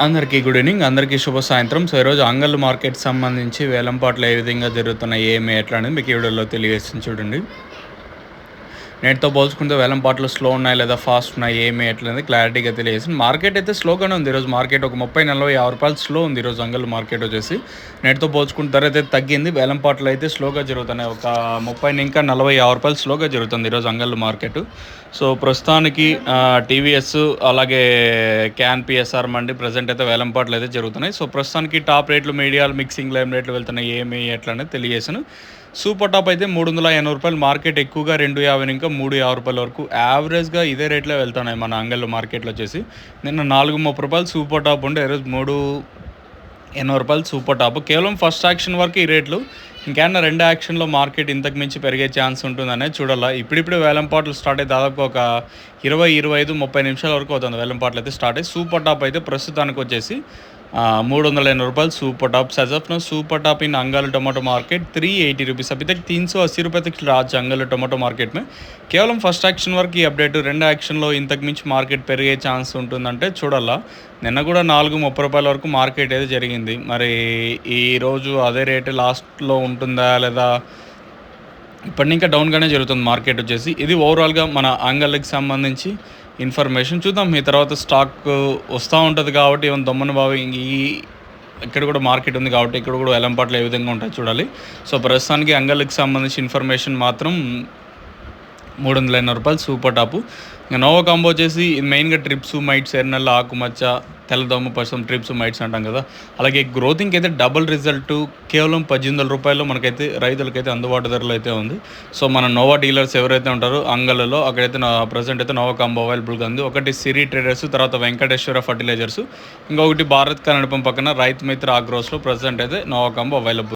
అందరికీ good evening. అందరికీ శుభ సాయంత్రం. సో, ఈరోజు అంగళ్ళు మార్కెట్ సంబంధించి వేలంపాట్లు ఏ విధంగా జరుగుతున్నాయి, ఏమి, ఎట్లా అనేది మీకు ఈ వీడియోలో తెలియజేస్తుంది చూడండి. నేటితో పోల్చుకుంటే వేలంపాట్లు స్లో ఉన్నాయి లేదా ఫాస్ట్ ఉన్నాయి, ఏమి, ఎట్లా అనేది క్లారిటీగా తెలియజేసింది. మార్కెట్ అయితే స్లోగానే ఉంది ఈరోజు. మార్కెట్ ఒక 30-40 రూపాయలు స్లో ఉంది ఈరోజు అంగళ్ళు మార్కెట్ వచ్చేసి. నేటితో పోల్చుకుంటే ధర అయితే తగ్గింది. వేలంపాట్లు అయితే స్లోగా జరుగుతున్నాయి. ఒక 30 ఇంకా 40 రూపాయలు స్లోగా జరుగుతుంది ఈరోజు అంగళ్ళు మార్కెట్. సో, ప్రస్తుతానికి టీవీఎస్ అలాగే క్యాన్ పిఎస్ఆర్ మండి ప్రజెంట్ అయితే వేలంపాట్లు అయితే జరుగుతున్నాయి. సో, ప్రస్తుతానికి టాప్ రేట్లు, మీడియాలు, మిక్సింగ్ లైమ్ రేట్లు వెళ్తున్నాయి, ఏమి, ఎట్లా అనేది తెలియజేసాను. సూపర్ టాప్ అయితే 380 రూపాయలు, మార్కెట్ ఎక్కువగా 250 ఇంకా 350 రూపాయల వరకు యావరేజ్గా ఇదే రేట్లో వెళ్తున్నాయి మన అంగళ్ళు మార్కెట్లో వచ్చేసి. నిన్న 430 రూపాయలు సూపర్ టాప్ ఉండే, ఈరోజు 380 రూపాయలు సూపర్ టాప్. కేవలం ఫస్ట్ యాక్షన్ వరకు ఈ రేట్లు. ఇంకేమన్నా రెండో యాక్షన్లో మార్కెట్ ఇంతకు మించి పెరిగే ఛాన్స్ ఉంటుందనే చూడాలా. ఇప్పుడిప్పుడే వేలంపాట్లు స్టార్ట్ అయ్యి దాదాపు ఒక 20-25-30 నిమిషాల వరకు అవుతుంది వేలంపాట్లు అయితే స్టార్ట్ అయ్యి. సూపర్ టాప్ అయితే ప్రస్తుతానికి వచ్చేసి 380 రూపాయలు super top as of now super top in Angallu tomato market 380 rupees अभी तक 380 रुपये तक आज अंगाल टमाटो मार्केट में కేవలం ఫస్ట్ యాక్షన్ వరకు ఈ అప్డేట్. రెండో యాక్షన్లో ఇంతకు మించి మార్కెట్ పెరిగే ఛాన్స్ ఉంటుందంటే చూడాలా. నిన్న కూడా 430 రూపాయల వరకు మార్కెట్ అయితే జరిగింది. మరి ఈరోజు అదే రేటు లాస్ట్లో ఉంటుందా లేదా, ఇప్పటి ఇంకా డౌన్గానే జరుగుతుంది మార్కెట్ వచ్చేసి. ఇది ఓవరాల్గా మన అంగళ్ళకి సంబంధించి ఇన్ఫర్మేషన్. చూద్దాం ఈ తర్వాత స్టాక్ వస్తూ ఉంటుంది కాబట్టి ఏమైనా దమ్మని బాబు ఇక్కడ కూడా మార్కెట్ ఉంది కాబట్టి ఇక్కడ కూడా వేలంపాట్లు ఏ విధంగా ఉంటాయి చూడాలి. సో, ప్రస్తుతానికి అంగళ్ళకి సంబంధించి ఇన్ఫర్మేషన్ మాత్రం 380 రూపాయలు సూపర్ టాపు. ఇంకా నోవా కాంబో వచ్చేసి మెయిన్గా ట్రిప్స్, మైట్స్, ఎర్నెల్ల, ఆకుమచ్చ, తెల్లదోమ, పసం, ట్రిప్స్, మైట్స్ అంటాం కదా. అలాగే గ్రోతింగ్ అయితే డబుల్ రిజల్ట్ కేవలం 1800 రూపాయలు మనకైతే రైతులకైతే అందుబాటు ధరలో అయితే ఉంది. సో, మన నోవా డీలర్స్ ఎవరైతే ఉంటారో అంగళ్ళలో అక్కడైతే ప్రజెంట్ అయితే నోవా కాంబో అవైలబుల్గా ఉంది. ఒకటి సిరి ట్రేడర్స్, తర్వాత వెంకటేశ్వర ఫర్టిలైజర్స్, ఇంకొకటి భారత్ కన్నడపం పక్కన రైతు మిత్ర ఆగ్రోస్లో ప్రజెంట్ అయితే నోవా కాంబో అవైలబుల్.